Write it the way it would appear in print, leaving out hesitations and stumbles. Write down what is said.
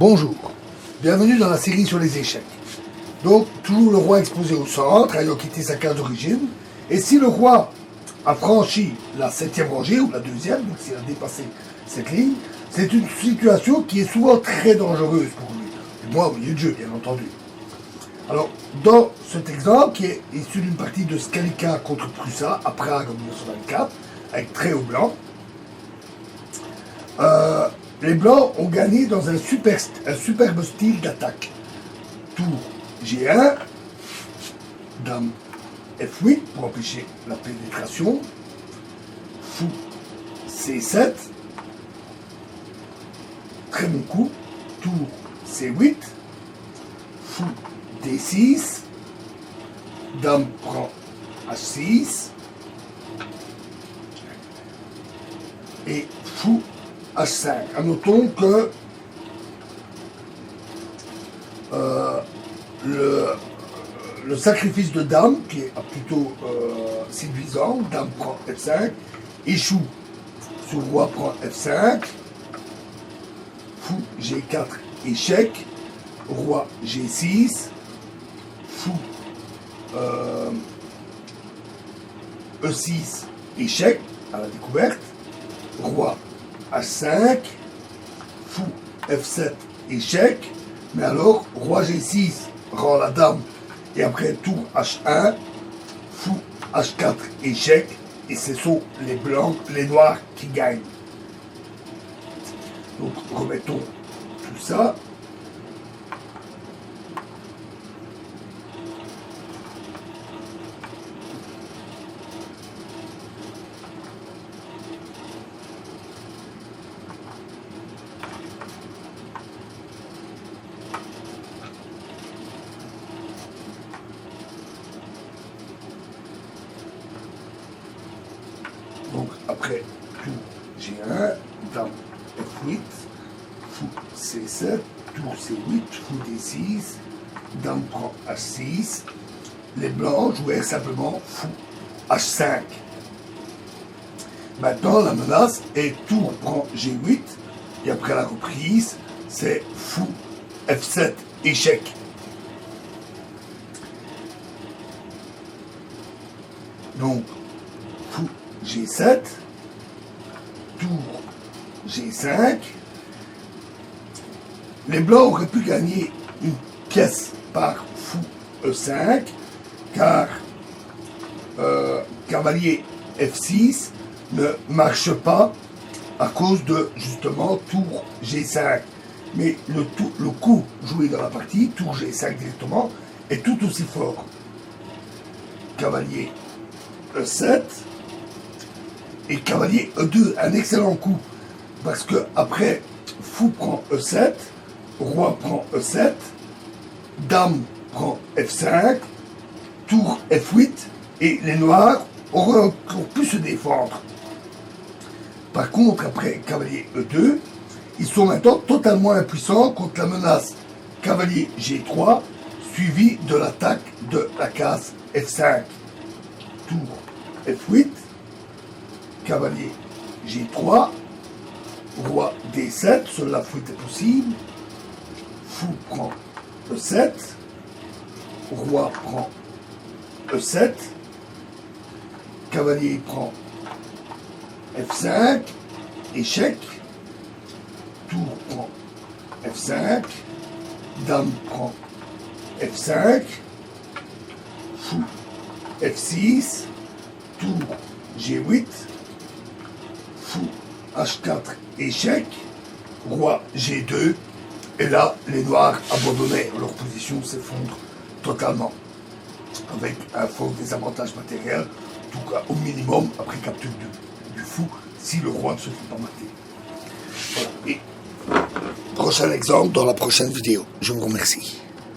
Bonjour, bienvenue dans la série sur les échecs. Donc, toujours le roi exposé au centre, ayant quitté sa case d'origine. Et si le roi a franchi la 7e rangée, ou la 2e, donc s'il a dépassé cette ligne, c'est une situation qui est souvent très dangereuse pour lui. Du moins au milieu de jeu, bien entendu. Alors, dans cet exemple, qui est issu d'une partie de Scalica contre Prusa, à Prague en 1924, avec très haut blanc, les Blancs ont gagné dans un superbe style d'attaque. Tour G1, Dame F8 pour empêcher la pénétration, Fou C7, très bon coup, Tour C8, Fou D6, Dame prend H6, et Fou H5. Notons que le sacrifice de Dame, qui est plutôt séduisant, Dame prend F5, échoue sur Roi prend F5, Fou G4, échec, Roi G6, Fou E6, échec, à la découverte, Roi H5, Fou F7, échec, mais alors Roi G6 rend la dame, et après Tour H1, Fou H4, échec, et ce sont les blancs, les noirs qui gagnent. Donc remettons tout ça. Donc après Tour G1, Dame F8, Fou C7, Tour C8, Fou D6, Dame prend H6. Les blancs jouaient simplement Fou H5. Maintenant la menace est Tour prend G8 et après la reprise c'est Fou F7, échec. Donc Fou G7, Tour G5. Les blancs auraient pu gagner une pièce par Fou E5, car cavalier F6 ne marche pas à cause de justement Tour G5. Mais le coup joué dans la partie, Tour G5 directement, est tout aussi fort. Cavalier E7 et cavalier E2, un excellent coup, parce que après Fou prend E7, Roi prend E7, Dame prend F5, Tour F8, et les noirs auraient encore pu se défendre. Par contre, après cavalier E2, ils sont maintenant totalement impuissants contre la menace cavalier G3, suivi de l'attaque de la case F5. Tour F8, cavalier G3, Roi D7, seule la fuite est possible, Fou prend E7, Roi prend E7, cavalier prend F5, échec, Tour prend F5, Dame prend F5, Fou F6, Tour G8, Fou H4, échec, Roi G2, et là, les noirs abandonnaient, leur position s'effondre totalement, avec un fort désavantage matériel, en tout cas au minimum, après capture du fou, si le roi ne se fait pas mater. Voilà. Et prochain exemple dans la prochaine vidéo. Je vous remercie.